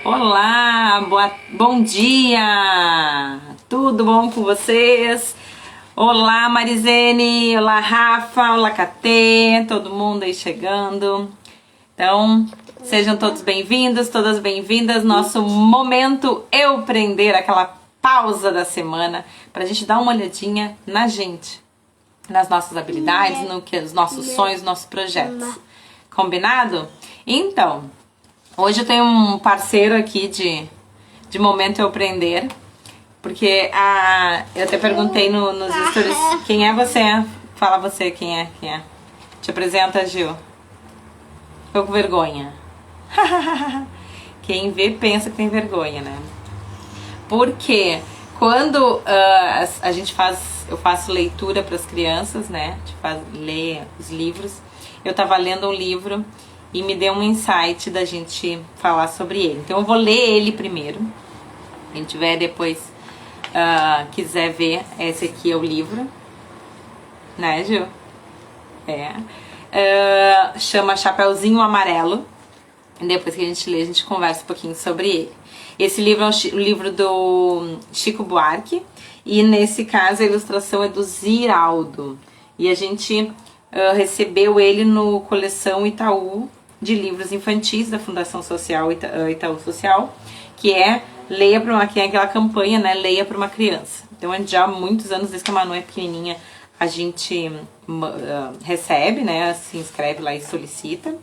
Olá, bom dia! Tudo bom com vocês? Olá, Marizene, olá, Rafa, olá, Catê, todo mundo aí chegando. Então, sejam todos bem-vindos, todas bem-vindas. Nosso momento Eu Prender, aquela pausa da semana, pra gente dar uma olhadinha na gente, nas nossas habilidades, nos nossos sonhos, nossos projetos. Combinado? Então, hoje eu tenho um parceiro aqui de Momento Eu Prender, porque eu até perguntei nos stories, quem é você? Fala você, quem é? Te apresenta, Gil. Ficou com vergonha. Quem vê pensa que tem vergonha, né? Porque quando eu faço leitura para as crianças, né? A gente lê os livros. Eu tava lendo um livro e me deu um insight da gente falar sobre ele. Então eu vou ler ele primeiro. Quem tiver depois quiser ver, esse aqui é o livro, né, Gil? Chama Chapeuzinho Amarelo. Depois que a gente lê, a gente conversa um pouquinho sobre ele. Esse livro é o livro do Chico Buarque. E nesse caso a ilustração é do Ziraldo. E a gente recebeu ele no coleção Itaú de livros infantis da Fundação Social Itaú Social, que é que é aquela campanha, né, Leia para uma Criança. Então já há muitos anos, desde que a Manu é pequenininha, a gente recebe, né, se inscreve lá e solicita.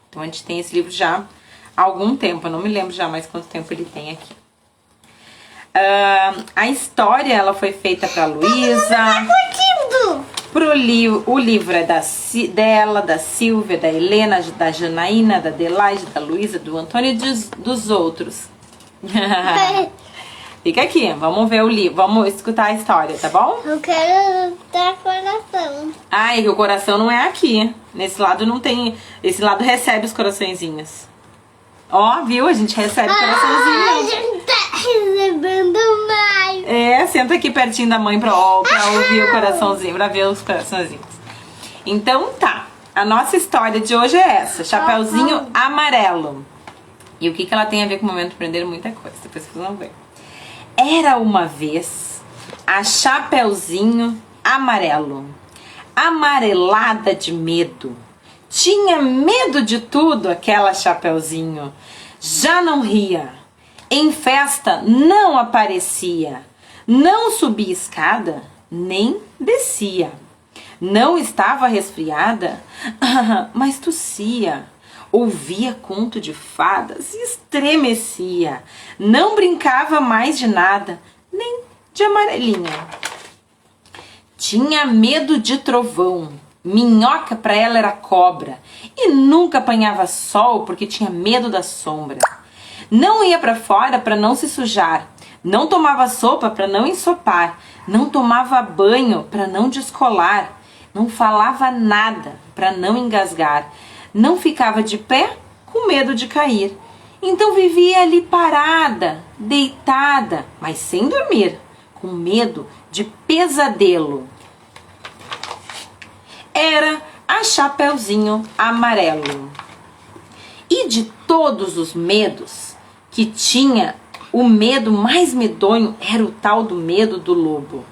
Então a gente tem esse livro já há algum tempo, eu não me lembro já mais quanto tempo ele tem aqui. A história, ela foi feita pra Luísa. O livro é dela, da Silvia, da Helena, da Janaína, da Adelaide, da Luísa, do Antônio e dos outros. Fica aqui, vamos ver o livro, vamos escutar a história, tá bom? Eu quero dar coração. Ai, que o coração não é aqui. Nesse lado não tem. Esse lado recebe os coraçõezinhos. Ó, viu? A gente recebe coraçãozinho. A gente tá recebendo mais. Senta aqui pertinho da mãe pra ouvir o coraçãozinho, pra ver os coraçãozinhos. Então tá, a nossa história de hoje é essa, Chapeuzinho Amarelo. E o que ela tem a ver com o Momento Prender? Muita coisa, depois vocês vão ver. Era uma vez a Chapeuzinho Amarelo, amarelada de medo. Tinha medo de tudo aquela Chapeuzinho. Já não ria, em festa não aparecia, não subia escada, nem descia. Não estava resfriada, mas tossia. Ouvia conto de fadas e estremecia. Não brincava mais de nada, nem de amarelinha. Tinha medo de trovão. Minhoca pra ela era cobra. E nunca apanhava sol porque tinha medo da sombra. Não ia pra fora pra não se sujar. Não tomava sopa pra não ensopar. Não tomava banho pra não descolar. Não falava nada pra não engasgar. Não ficava de pé com medo de cair. Então vivia ali parada, deitada, mas sem dormir, com medo de pesadelo. Era a Chapeuzinho Amarelo. E de todos os medos que tinha, o medo mais medonho era o tal do medo do lobo.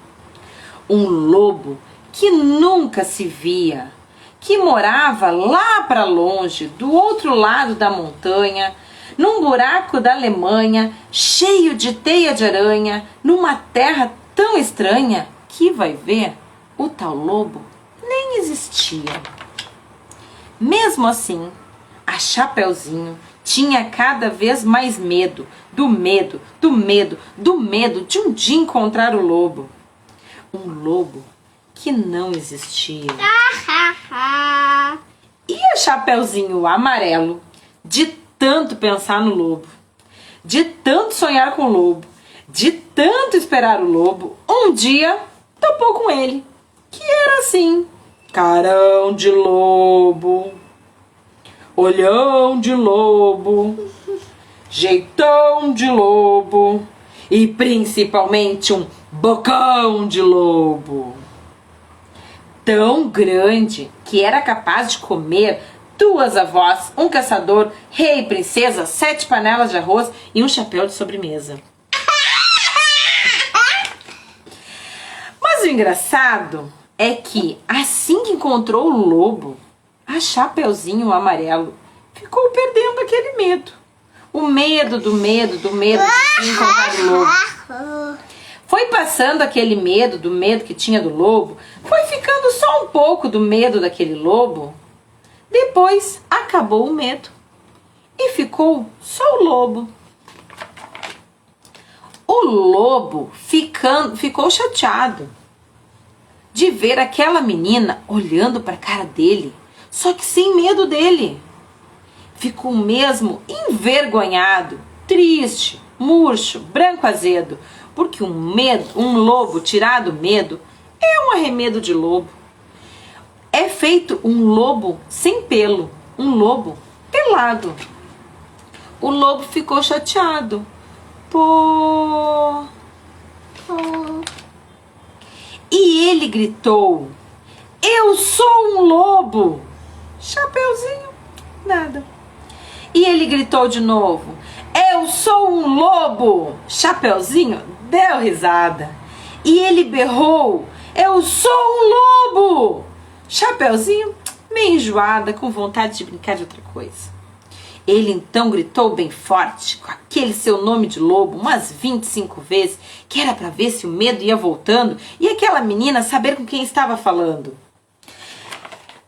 Um lobo que nunca se via, que morava lá para longe, do outro lado da montanha, num buraco da Alemanha, cheio de teia de aranha, numa terra tão estranha que, vai ver, o tal lobo nem existia. Mesmo assim, a Chapeuzinho tinha cada vez mais medo, do medo, do medo, do medo de um dia encontrar o lobo. Um lobo que não existia. E a Chapeuzinho Amarelo, de tanto pensar no lobo, de tanto sonhar com o lobo, de tanto esperar o lobo, um dia topou com ele, que era assim: carão de lobo, olhão de lobo, jeitão de lobo e principalmente um bocão de lobo. Tão grande que era capaz de comer 2 avós, um caçador, rei, princesa, 7 panelas de arroz e um chapéu de sobremesa. Mas o engraçado é que assim que encontrou o lobo, a Chapeuzinho Amarelo ficou perdendo aquele medo. O medo do medo de encontrar o lobo. Foi passando aquele medo do medo que tinha do lobo, foi ficando só um pouco do medo daquele lobo. Depois acabou o medo e ficou só o lobo. O lobo ficou chateado de ver aquela menina olhando para a cara dele, só que sem medo dele. Ficou mesmo envergonhado, triste, murcho, branco azedo, porque um lobo tirado medo é um arremedo de lobo. É feito um lobo sem pelo, um lobo pelado. O lobo ficou chateado. Pô. E ele gritou: eu sou um lobo. Chapeuzinho, nada. E ele gritou de novo: eu sou um lobo. Chapeuzinho deu risada. E ele berrou: eu sou um lobo. Chapeuzinho, meio enjoada, com vontade de brincar de outra coisa. Ele então gritou bem forte, com aquele seu nome de lobo, umas 25 vezes, que era para ver se o medo ia voltando e aquela menina saber com quem estava falando.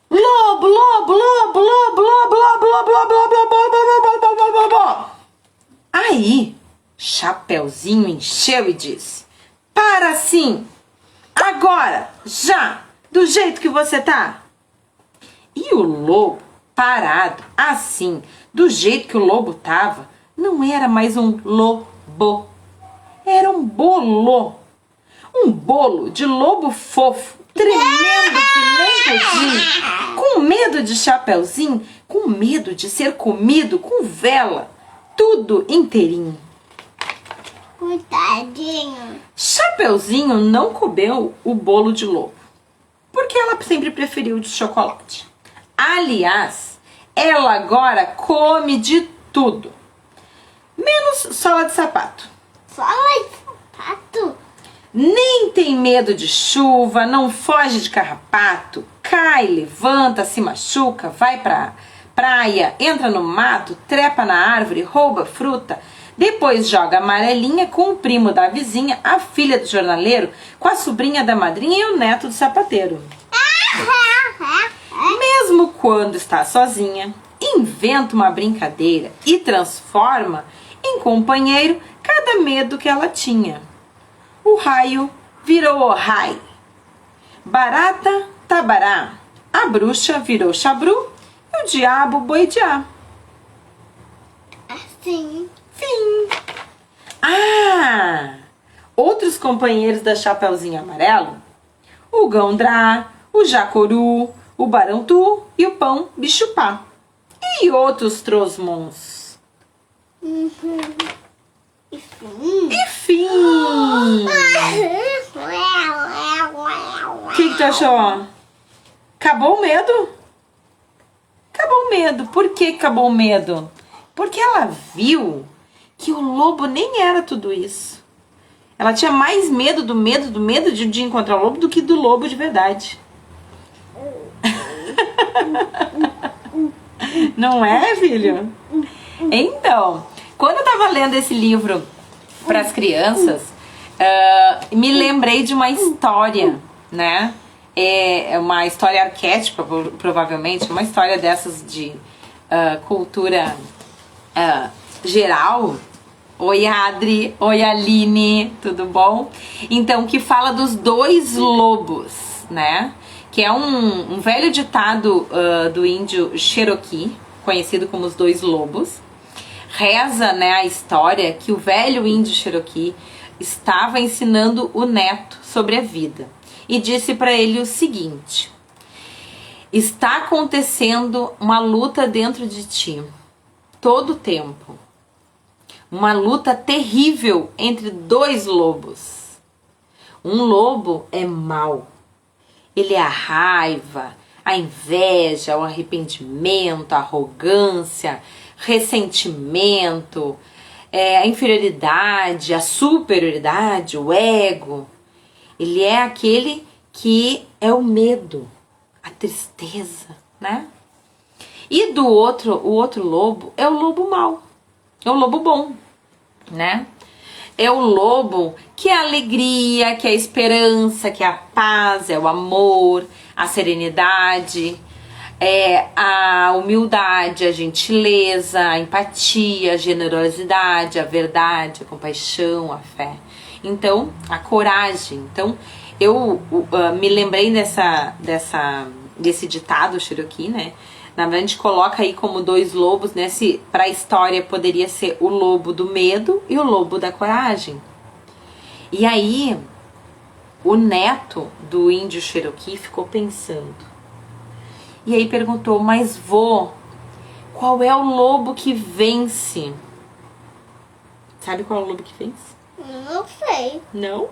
Lobo, lobo, lobo, lobo, lobo, lobo, lobo, lobo, lobo, lobo, lobo, lobo. Aí, Chapeuzinho encheu e disse: para assim, agora, já, do jeito que você tá. E o lobo, parado, assim, do jeito que o lobo tava, não era mais um lobo, era um bolô. Um bolo de lobo fofo, tremendo que nem pudim, com medo de Chapeuzinho, com medo de ser comido com vela, tudo inteirinho. Coitadinho. Chapeuzinho não comeu o bolo de lobo, porque ela sempre preferiu de chocolate. Aliás, ela agora come de tudo, menos sola de sapato. Sola de sapato? Nem tem medo de chuva, não foge de carrapato, cai, levanta, se machuca, vai pra praia, entra no mato, trepa na árvore, rouba fruta, depois joga amarelinha com o primo da vizinha, a filha do jornaleiro, com a sobrinha da madrinha e o neto do sapateiro. Mesmo quando está sozinha, inventa uma brincadeira e transforma em companheiro cada medo que ela tinha. O raio virou Ohai, barata, tabará, a bruxa virou Chabru e o diabo Boidiá. Assim. Fim. Ah! Outros companheiros da Chapeuzinho Amarelo: o Gandrá, o Jacuru, o Barantu e o Pão Bichupá. E outros trosmons. E fim. O que tu achou? Acabou o medo? Acabou o medo. Por que acabou o medo? Porque ela viu que o lobo nem era tudo isso. Ela tinha mais medo de encontrar o lobo do que do lobo de verdade. Não é, filho? Então, quando eu tava lendo esse livro para as crianças, me lembrei de uma história, né? É uma história arquétipa, provavelmente, uma história dessas de cultura geral. Oi, Adri. Oi, Aline. Tudo bom? Então, que fala dos 2 lobos, né? Que é um velho ditado do índio Cherokee, conhecido como os 2 lobos. Reza, né, a história que o velho índio Cherokee estava ensinando o neto sobre a vida e disse para ele o seguinte: está acontecendo uma luta dentro de ti todo o tempo, uma luta terrível entre 2 lobos. Um lobo é mau, ele é a raiva, A inveja, o arrependimento, a arrogância, ressentimento, a inferioridade, a superioridade, o ego. Ele é aquele que é o medo, a tristeza, né? E o outro lobo é o lobo mau, é o lobo bom, né? É o lobo que é a alegria, que é a esperança, que é a paz, é o amor, a serenidade, é a humildade, a gentileza, a empatia, a generosidade, a verdade, a compaixão, a fé. Então, a coragem. Então, eu me lembrei desse ditado Cherokee, né? Na verdade, a gente coloca aí como dois lobos, né? Para a história poderia ser o lobo do medo e o lobo da coragem. E aí, o neto do índio Cherokee ficou pensando. E aí perguntou, mas vô, qual é o lobo que vence? Sabe qual é o lobo que vence? Não sei. Não?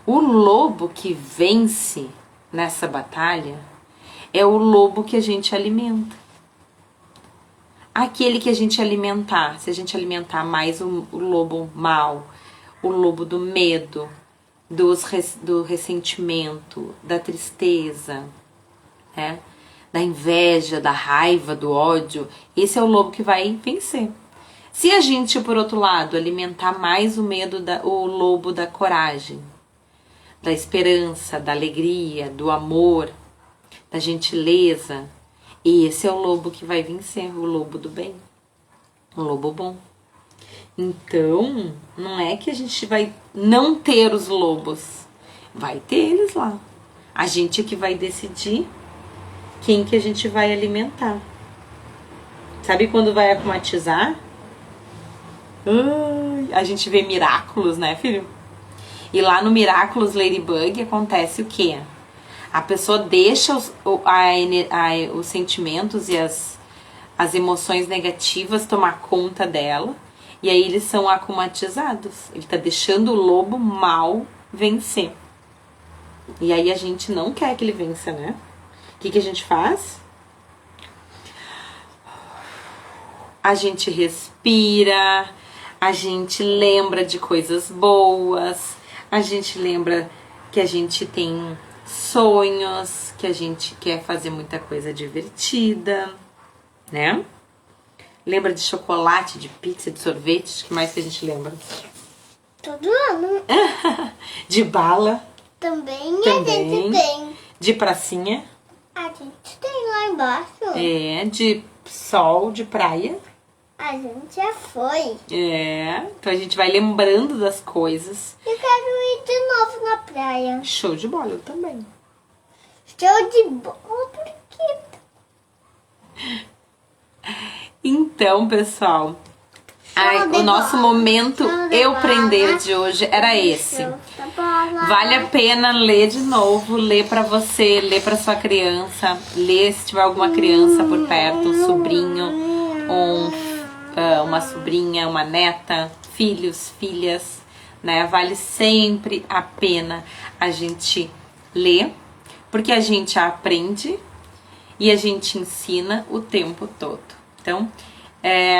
O lobo que vence nessa batalha é o lobo que a gente alimenta. Aquele que a gente alimentar, se a gente alimentar mais o lobo mau, o lobo do medo, do ressentimento, da tristeza, né? Da inveja, da raiva, do ódio, esse é o lobo que vai vencer. Se a gente, por outro lado, alimentar mais o lobo da coragem, da esperança, da alegria, do amor, da gentileza, esse é o lobo que vai vencer, o lobo do bem, o lobo bom. Então, não é que a gente vai não ter os lobos, vai ter eles lá. A gente é que vai decidir quem que a gente vai alimentar. Sabe quando vai akumatizar? A gente vê Miraculous, né, filho? E lá no Miraculous Ladybug acontece o quê? A pessoa deixa os sentimentos e as emoções negativas tomar conta dela. E aí eles são akumatizados. Ele tá deixando o lobo mal vencer. E aí a gente não quer que ele vença, né? O que a gente faz? A gente respira, a gente lembra de coisas boas, a gente lembra que a gente tem sonhos, que a gente quer fazer muita coisa divertida, né? Lembra de chocolate, de pizza, de sorvete? O que mais que a gente lembra? Todo ano. De bala. Também a gente tem. De pracinha. A gente tem lá embaixo. De sol, de praia. A gente já foi. Então a gente vai lembrando das coisas. Eu quero ir de novo na praia. Show de bola, eu também. Show de bola, por quê? Então, pessoal, o nosso momento eu prender de hoje era esse. Vale a pena ler de novo, ler pra você, ler pra sua criança, ler se tiver alguma criança por perto, um sobrinho, uma sobrinha, uma neta, filhos, filhas, né? Vale sempre a pena a gente ler, porque a gente aprende e a gente ensina o tempo todo. Então,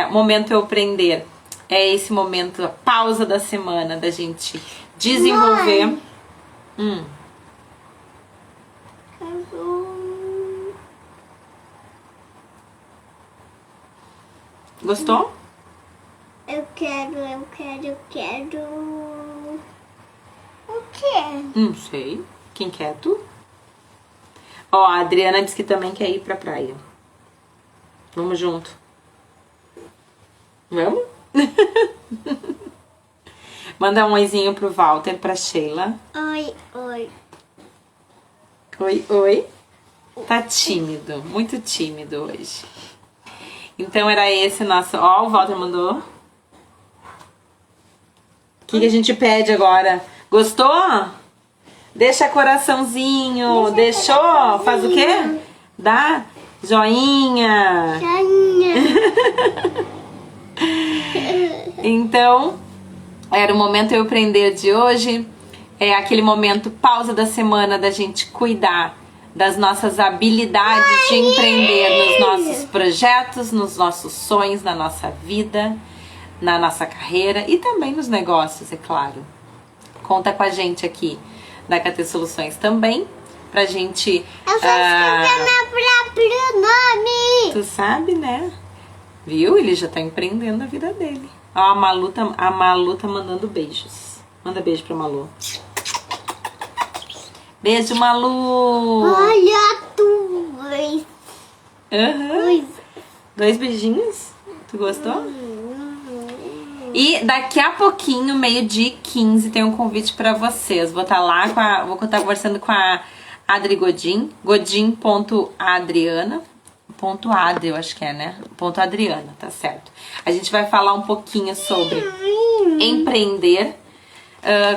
momento eu aprender é esse momento, a pausa da semana da gente desenvolver. Gostou? Eu quero. O quê? Não sei. Quem quer tu? Ó, a Adriana disse que também quer ir pra praia. Vamos junto. Vamos? Manda um oizinho pro Walter, pra Sheila. Oi, oi. Oi, oi. Tá tímido, muito tímido hoje. Então era esse nosso... Ó, o Walter mandou. O que a gente pede agora? Gostou? Deixa coraçãozinho. Deixou? Coraçãozinho. Faz o quê? Dá joinha. Joinha. Então, era o momento eu aprender de hoje. É aquele momento pausa da semana da gente cuidar das nossas habilidades de empreender nos nossos projetos, nos nossos sonhos, na nossa vida, na nossa carreira e também nos negócios, é claro. Conta com a gente aqui da KT Soluções também, pra gente... Eu só escrevi meu próprio nome. Tu sabe, né? Viu? Ele já tá empreendendo a vida dele. Ó, a Malu tá mandando beijos. Manda beijo pra Malu. Beijo, Malu! Olha, dois. Uhum. 2 beijinhos? Tu gostou? E daqui a pouquinho, 12h15, tem um convite pra vocês. Vou estar lá, vou estar conversando com a Adri Godin, godin.adriana, .adri, eu acho que é, né? .adriana, tá certo. A gente vai falar um pouquinho sobre empreender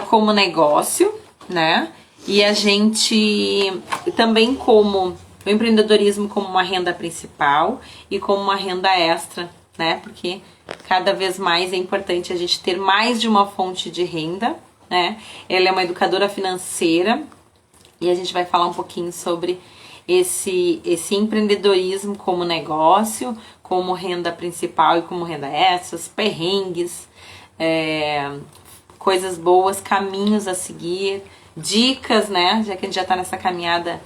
como negócio, né? E a gente também como o empreendedorismo como uma renda principal e como uma renda extra, né? Porque cada vez mais é importante a gente ter mais de uma fonte de renda, né? Ela é uma educadora financeira e a gente vai falar um pouquinho sobre esse empreendedorismo como negócio, como renda principal e como renda extra, os perrengues, coisas boas, caminhos a seguir, dicas, né? Já que a gente já tá nessa caminhada,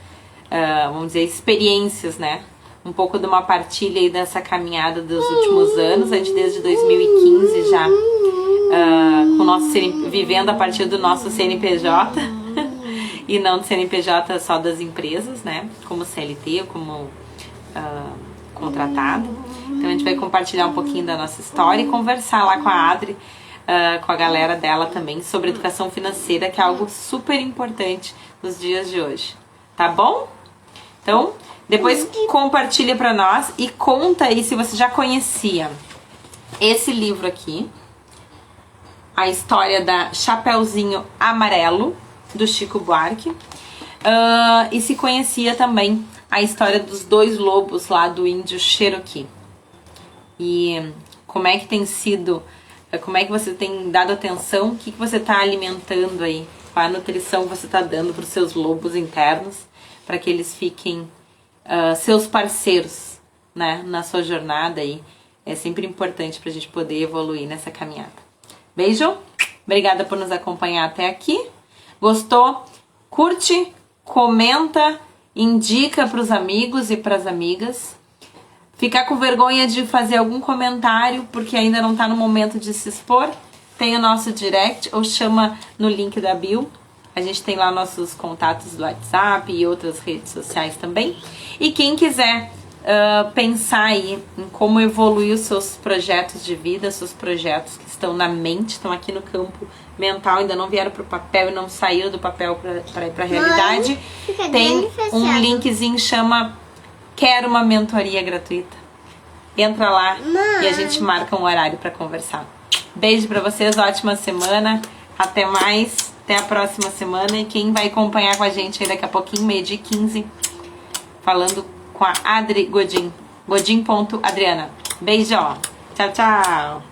vamos dizer, experiências, né? Um pouco de uma partilha aí dessa caminhada dos últimos anos, a gente desde 2015 já com o nosso vivendo a partir do nosso CNPJ e não do CNPJ só das empresas, né? Como CLT, como contratado. Então a gente vai compartilhar um pouquinho da nossa história e conversar lá com a Adri, com a galera dela também sobre educação financeira, que é algo super importante nos dias de hoje. Tá bom? Então, depois compartilha pra nós e conta aí se você já conhecia esse livro aqui, a história da Chapeuzinho Amarelo, do Chico Buarque, e se conhecia também a história dos 2 lobos lá do índio Cherokee. E como é que tem sido, como é que você tem dado atenção, o que você está alimentando aí, qual a nutrição que você está dando para os seus lobos internos, para que eles fiquem seus parceiros, né, na sua jornada aí. É sempre importante para a gente poder evoluir nessa caminhada. Beijo, obrigada por nos acompanhar até aqui. Gostou? Curte, comenta, indica para os amigos e para as amigas. Ficar com vergonha de fazer algum comentário porque ainda não está no momento de se expor, tem o nosso direct ou chama no link da bio. A gente tem lá nossos contatos do WhatsApp e outras redes sociais também. E quem quiser pensar aí em como evoluir os seus projetos de vida, seus projetos que estão na mente, estão aqui no campo mental, ainda não vieram para o papel e não saíram do papel para ir para a realidade, tem um linkzinho, chama Quero uma mentoria gratuita. Entra lá e a gente marca um horário para conversar. Beijo para vocês, ótima semana, até mais. Até a próxima semana. E quem vai acompanhar com a gente aí daqui a pouquinho, 12h15, falando com a Adri Godin. Godin.adriana. Beijo. Tchau, tchau.